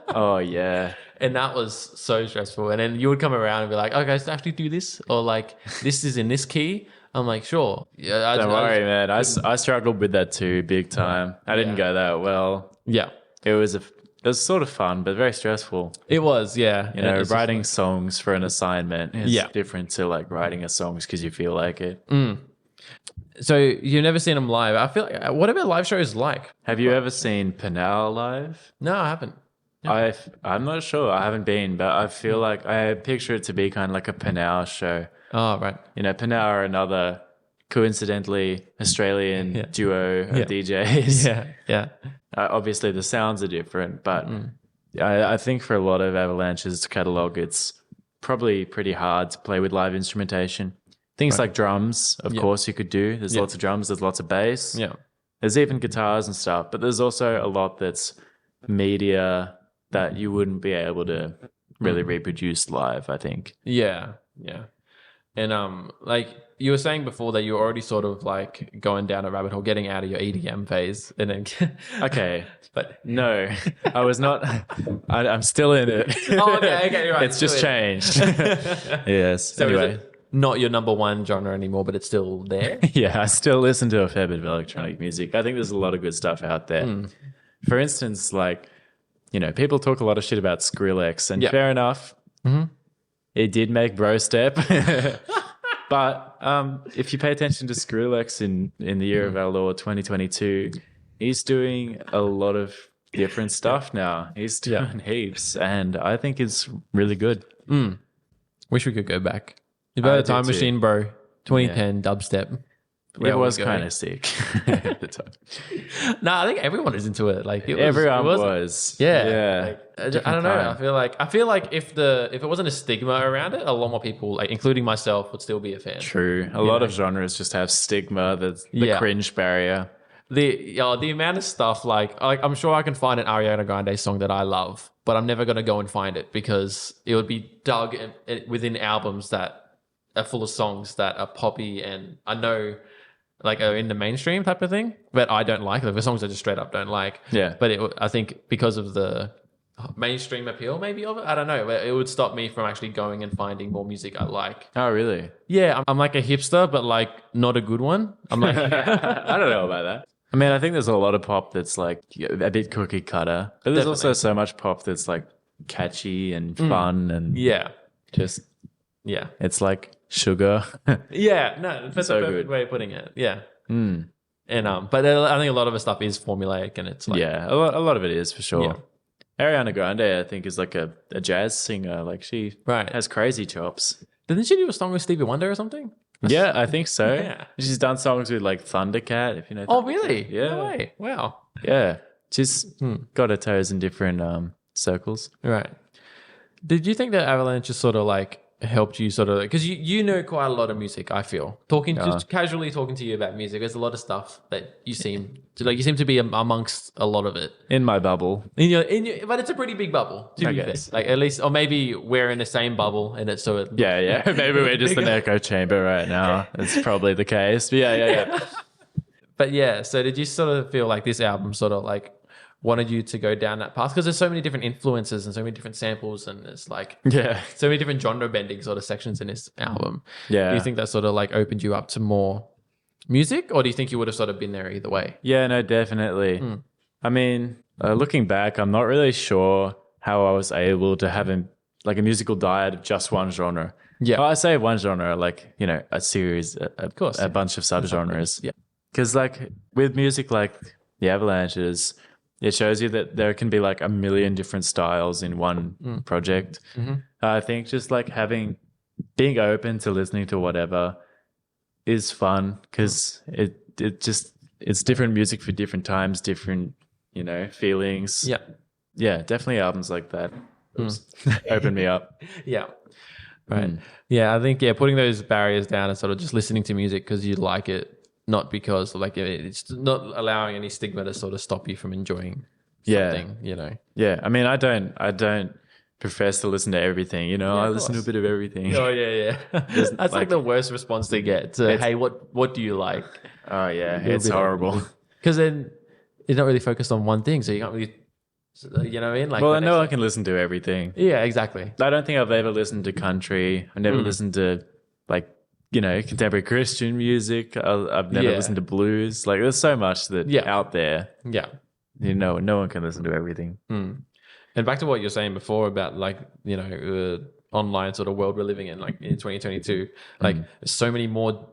Oh, yeah. And that was so stressful. And then you would come around and be like, okay, so actually do this. Or like, this is in this key. I'm like, sure. Yeah, Don't worry, man. I struggled with that too, big time. I didn't go that well. Yeah. It was sort of fun, but very stressful. It was, yeah. Writing songs for an assignment is different to like writing a song because you feel like it. So you've never seen them live. I feel like, what about live shows like? Have you ever seen Pinal live? No, I haven't. I'm not sure. I haven't been, but I feel like I picture it to be kind of like a Pinal show. Oh, right. You know, Pinal are another coincidentally Australian duo of DJs. Yeah, yeah. Obviously, the sounds are different, but I think for a lot of Avalanche's catalog, it's probably pretty hard to play with live instrumentation. Things like drums, of course, you could do. There's lots of drums, there's lots of bass. Yeah. There's even guitars and stuff, but there's also a lot that's media that you wouldn't be able to really reproduce live, I think. Yeah, yeah. And like you were saying before that you were already sort of like going down a rabbit hole, getting out of your EDM phase, and then Okay, but no, I was not. I'm still in it. oh, okay, right. It's just changed. Yes. So anyway, is it not your number one genre anymore, but it's still there? yeah, I still listen to a fair bit of electronic music. I think there's a lot of good stuff out there. For instance, like, you know, people talk a lot of shit about Skrillex, and fair enough. It did make bro step. But if you pay attention to Skrillex in the year of our Lord 2022, he's doing a lot of different stuff now. He's doing heaps, and I think it's really good. Wish we could go back. You've got a time machine, bro. 2010 dubstep. It was kind of sick at the time. No, I think everyone is into it. Like Everyone was. Yeah. Like, I don't know. I feel like if it wasn't a stigma around it, a lot more people, like including myself, would still be a fan. True. A lot of genres just have stigma. That's the cringe barrier. The amount of stuff like I'm sure I can find an Ariana Grande song that I love, but I'm never gonna go and find it because it would be dug within albums that are full of songs that are poppy and I know like are in the mainstream type of thing, but I don't like them. The songs I just straight up don't like. Yeah. But I think because of the mainstream appeal maybe of it, I don't know, it would stop me from actually going and finding more music I like. Oh, really? Yeah, I'm like a hipster, but like not a good one. I'm like, I don't know about that. I mean, I think there's a lot of pop that's like a bit cookie cutter, but there's also so much pop that's like catchy and fun and just it's like sugar. Yeah, no, that's so a perfect good way of putting it. Yeah. And but I think a lot of the stuff is formulaic and it's like a lot of it is for sure. Yeah. Ariana Grande, I think, is like a jazz singer. Like she has crazy chops. Didn't she do a song with Stevie Wonder or something? Yeah, I think so. Yeah. She's done songs with like Thundercat, if you know. Oh, really? Yeah. No way. Wow. Yeah. She's got her toes in different circles. Right. Did you think that Avalanche just sort of like helped you sort of, because you know quite a lot of music, I feel, just casually talking to you about music, there's a lot of stuff that you seem to be amongst a lot of it in my bubble, but it's a pretty big bubble to be fair. Like at least, or maybe we're in the same bubble and it's so it maybe we're just an echo chamber right now. That's probably the case. But yeah. But yeah, so did you sort of feel like this album sort of like wanted you to go down that path? Because there's so many different influences and so many different samples and it's like so many different genre bending sort of sections in this album. Yeah. Do you think that sort of like opened you up to more music, or do you think you would have sort of been there either way? Yeah, no, definitely. I mean, looking back, I'm not really sure how I was able to have a musical diet of just one genre. Yeah. Well, I say one genre, like, you know, a series, of course, a bunch of subgenres. Yeah. Because like with music like the Avalanches, it shows you that there can be like a million different styles in one project. I think just like being open to listening to whatever is fun because it's different music for different times, different, you know, feelings. Yeah, definitely albums like that. Open me up. Yeah. Right. Yeah, I think putting those barriers down and sort of just listening to music because you like it. Not because like it's not allowing any stigma to sort of stop you from enjoying something, you know. Yeah, I mean, I don't profess to listen to everything, you know. I listen to a bit of everything. Oh yeah. That's like the worst response to get. Hey, what do you like? Oh yeah, it's horrible. Because then you're not really focused on one thing, so you can't really, you know what I mean? Like, well, I know I can listen to everything. Yeah, exactly. I don't think I've ever listened to country. I never listened to like, you know, contemporary Christian music. I've never listened to blues. Like, there's so much that out there. Yeah. You know, no one can listen to everything. And back to what you're saying before about, like, you know, online sort of world we're living in, like in 2022, like there's so many more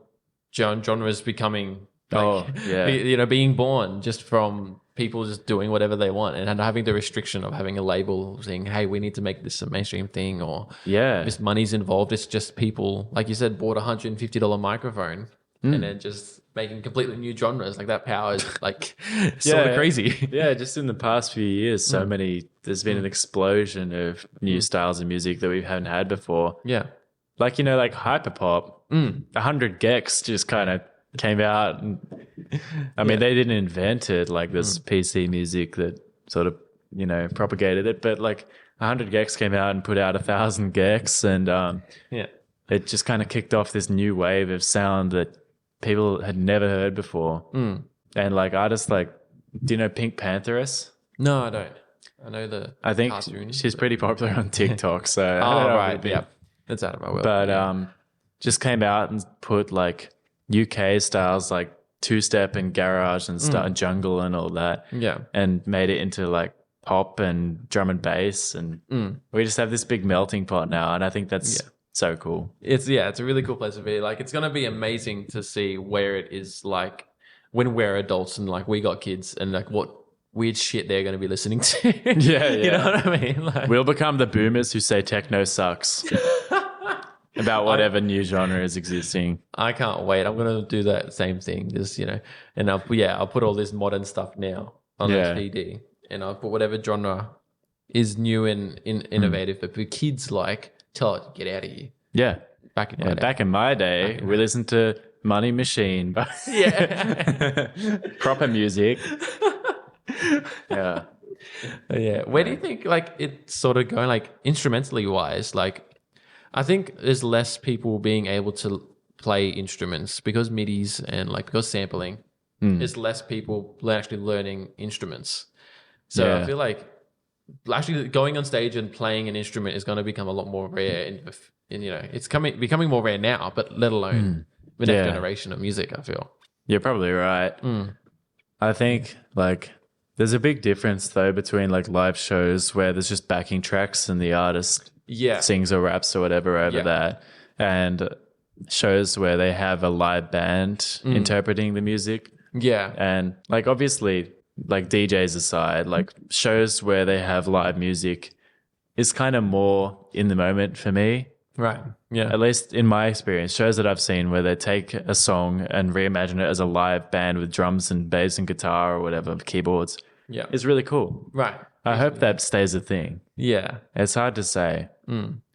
genres becoming being born just from people just doing whatever they want and having the restriction of having a label saying, hey, we need to make this a mainstream thing, or this money's involved. It's just people, like you said, bought $150 microphone and then just making completely new genres. Like that power is like sort of crazy. Yeah, just in the past few years, there's been an explosion of new styles of music that we haven't had before. Yeah. Like, like hyperpop, 100 gex just kind of came out. And, I mean, they didn't invent it. Like this PC music that sort of, propagated it. But like 100 gex came out and put out 1,000 gex. And it just kind of kicked off this new wave of sound that people had never heard before. And like artists like, do you know Pink Pantheress? No, I don't. I know I think cartoons, she's pretty popular on TikTok. So I don't know right. Yeah. That's out of my world. But just came out and put like UK styles like two-step and garage and and jungle and all that. Yeah. And made it into like pop and drum and bass. And we just have this big melting pot now. And I think that's so cool. It's a really cool place to be. Like, it's going to be amazing to see where it is like when we're adults and like we got kids and like what weird shit they're going to be listening to. You know what I mean? Like, we'll become the boomers who say techno sucks about whatever new genre is existing. I can't wait. I'm going to do that same thing. Just, and I'll put all this modern stuff now on the CD, and I'll put whatever genre is new and innovative, but for kids, like, tell it, get out of here. Yeah. Back in my day, we listened to Money Machine. But proper music. Yeah. Where do you think like it's sort of going, like instrumentally wise? Like, I think there's less people being able to play instruments because MIDIs and like because sampling. There's less people actually learning instruments. So I feel like actually going on stage and playing an instrument is going to become a lot more rare. And it's becoming more rare now, but let alone the next generation of music, I feel. You're probably right. I think like there's a big difference though between like live shows where there's just backing tracks and the artist sings or raps or whatever over that, and shows where they have a live band interpreting the music. Yeah. And like obviously like DJs aside, like shows where they have live music is kind of more in the moment for me. Right. Yeah. At least in my experience, shows that I've seen where they take a song and reimagine it as a live band with drums and bass and guitar or whatever, keyboards. Yeah. It's really cool. Right. I hope that stays a thing. Yeah. It's hard to say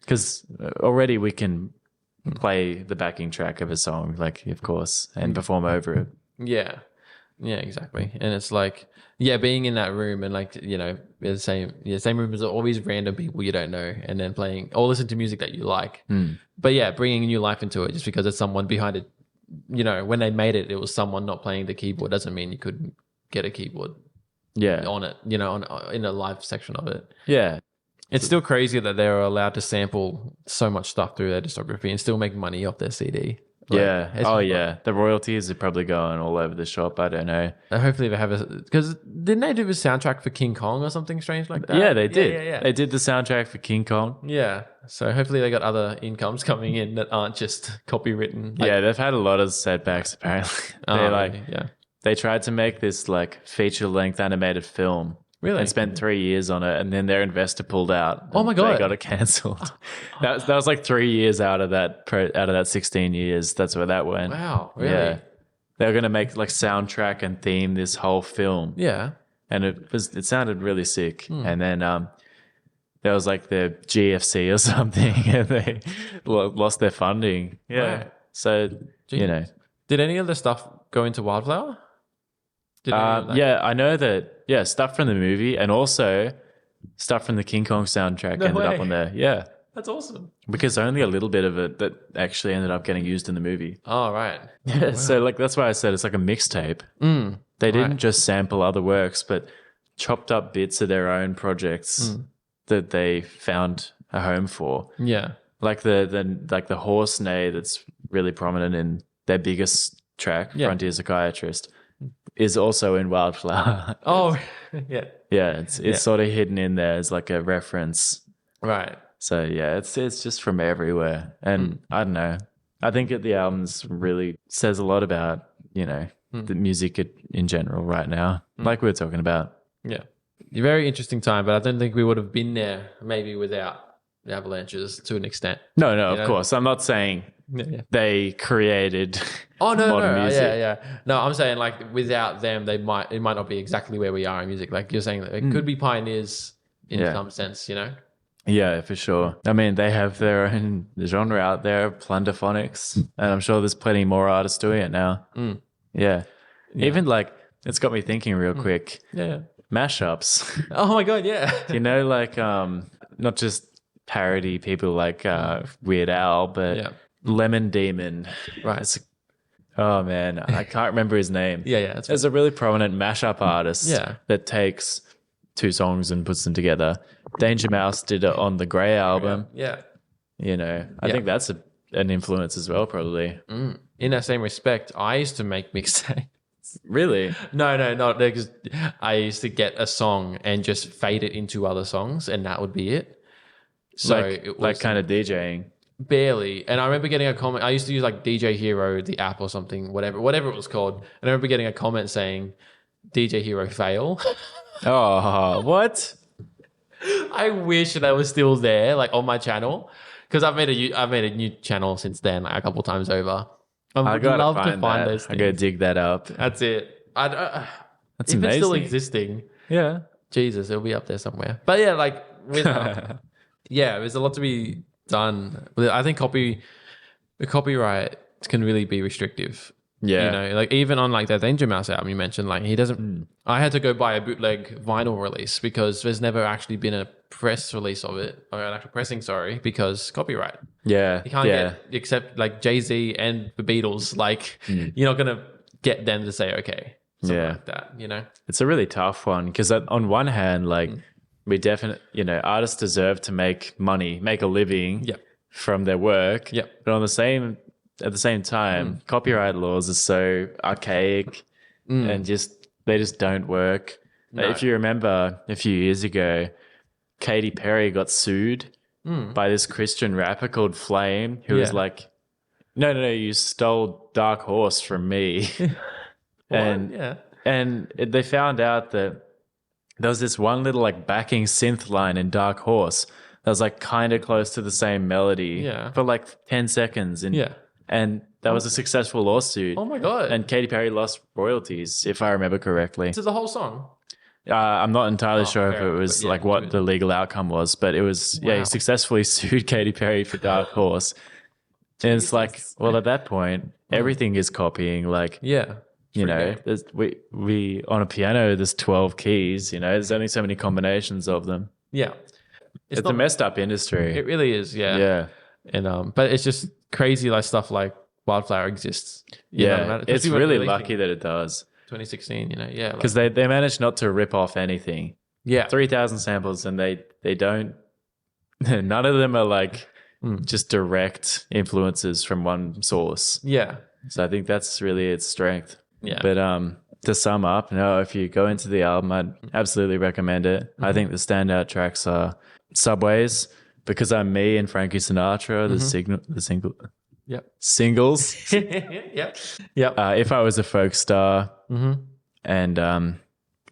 because already we can play the backing track of a song, like, of course, and perform over it. Yeah. Yeah, exactly. And it's like, being in that room and like, the same room as always random people you don't know, and then playing or listen to music that you like. But bringing new life into it just because there's someone behind it. When they made it, it was someone not playing the keyboard. Doesn't mean you couldn't get a keyboard on it, in a live section of it. Yeah. It's still crazy that they're allowed to sample so much stuff through their discography and still make money off their CD. Like, the royalties are probably going all over the shop. I don't know. Hopefully they have because didn't they do the soundtrack for King Kong or something strange like that? Yeah, they did. Yeah. They did the soundtrack for King Kong. Yeah. So hopefully they got other incomes coming in that aren't just copywritten. Like, they've had a lot of setbacks apparently. They tried to make this like feature-length animated film. Really? And spent 3 years on it, and then their investor pulled out. Oh my God. They got it cancelled. that was like 3 years out of that 16 years. That's where that went. Wow, really? Yeah. They were going to make like soundtrack and theme this whole film. Yeah. And it sounded really sick. And then there was like the GFC or something, and they lost their funding. Yeah. Wow. So, Did any of the stuff go into Wildflower? I know that. Yeah, stuff from the movie and also stuff from the King Kong soundtrack ended up on there. Yeah. That's awesome. Because only a little bit of it that actually ended up getting used in the movie. Oh, right. Yeah, wow. So like that's why I said it's like a mixtape. They didn't just sample other works, but chopped up bits of their own projects that they found a home for. Yeah. Like the horse neigh that's really prominent in their biggest track, Frontier Psychiatrist, is also in Wildflower. Oh, yeah. Yeah, it's sort of hidden in there as like a reference. Right. So yeah, it's just from everywhere. And I don't know. I think the albums really says a lot about, the music in general right now, like we were talking about. Yeah. A very interesting time, but I don't think we would have been there maybe without the Avalanches to an extent. No, of course. I'm not saying they created modern music. Yeah. No, I'm saying like without them, it might not be exactly where we are in music. Like you're saying, that it could be pioneers in some sense, Yeah, for sure. I mean, they have their own genre out there, plunderphonics, and I'm sure there's plenty more artists doing it now. Yeah. Even like, it's got me thinking real quick. Yeah. Mashups. Oh my God, yeah. Like, not just parody people like Weird Al, but Lemon Demon. Right. Oh man, I can't remember his name. Yeah. There's a really prominent mashup artist that takes 2 songs and puts them together. Danger Mouse did it on the Grey album. Yeah. I think that's an influence as well, probably. In that same respect, I used to make mixtapes. Really? No, not because I used to get a song and just fade it into other songs, and that would be it. So it was like kind of DJing. Barely. And I remember getting a comment. I used to use like DJ Hero, the app or something, whatever it was called. And I remember getting a comment saying, "DJ Hero fail." Oh, what? I wish that was still there, like on my channel, because I've made a new channel since then, like a couple times over. I would love to find those things. I gotta dig that up. That's it. That's if amazing. It's still existing. Yeah. Jesus, it'll be up there somewhere. But yeah, like with there's a lot to be done. I think the copyright can really be restrictive. Yeah. Like even on like that Danger Mouse album you mentioned, like he doesn't. I had to go buy a bootleg vinyl release because there's never actually been a press release of it, or an actual pressing, because copyright. Yeah. You can't get, except like Jay-Z and the Beatles, like you're not gonna get them to say okay. Something like that, It's a really tough one because on one hand, like we definitely, artists deserve to make money, make a living from their work. Yeah. But at the same time, copyright laws are so archaic and they just don't work. No. If you remember a few years ago, Katy Perry got sued by this Christian rapper called Flame, who was like, no, you stole Dark Horse from me. And they found out that there was this one little like backing synth line in Dark Horse that was like kind of close to the same melody for like 10 seconds. And that was a successful lawsuit. Oh my God. And Katy Perry lost royalties, if I remember correctly. To the whole song? I'm not entirely sure if it was like what the legal outcome was, but it was, he successly sued Katy Perry for Dark Horse. And it's like, well, at that point, everything is copying. Like, there's, we on a piano, there's 12 keys, there's only so many combinations of them. Yeah. It's a messed up industry. It really is, yeah. And but it's just crazy like stuff like Wildflower exists. It's really lucky that it does. 2016, because they managed not to rip off anything. 3,000 samples, and they don't. None of them are like just direct influences from one source. So I think that's really its strength. But to sum up, if you go into the album, I'd absolutely recommend it. I think the standout tracks are Subways, Because I'm Me, and Frankie Sinatra, the single. Singles. If I Was a Folk Star, and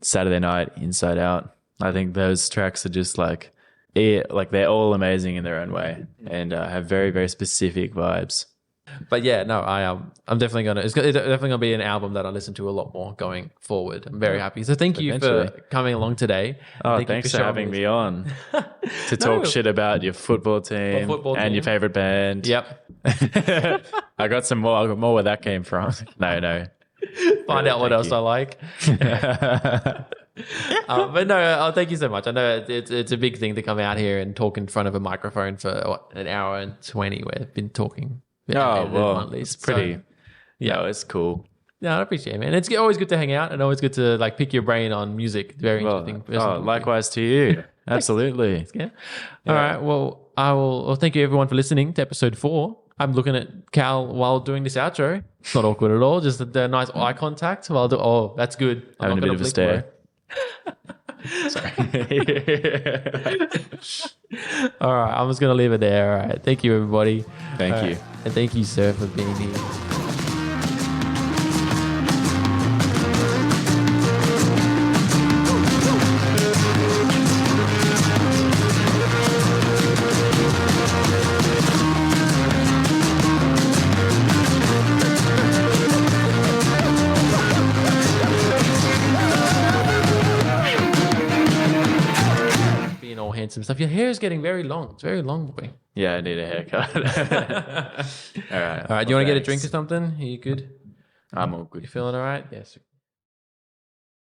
Saturday Night, Inside Out. I think those tracks are just like they're all amazing in their own way and have very, very specific vibes. But I'm definitely gonna. It's definitely gonna be an album that I listen to a lot more going forward. I'm very happy. So thank you for coming along today. Thanks for having me on to talk shit about your football team and your favorite band. Yep. I got some more. I got more where that came from. No. Find out what else I like. But no, thank you so much. I know it's a big thing to come out here and talk in front of a microphone for an hour and 20. We've been talking. It's pretty. It's cool. Yeah, I appreciate it, man. It's always good to hang out and always good to like pick your brain on music. Very interesting. Likewise to you. Absolutely. All right. Well, I will. Well, thank you everyone for listening to episode 4. I'm looking at Cal while doing this outro. It's not awkward at all. Just a nice eye contact while that's good. Having a bit of a stare. Sorry. All All right, I'm just gonna leave it there. All right, thank you, everybody. Thank All you. right. And thank you, sir, for being here. Being all handsome stuff. Your hair is getting very long. It's very long, boy. Yeah, I need a haircut. All right. All right, do you want to get a drink or something? Are you good? I'm all good. You feeling all right? Yes.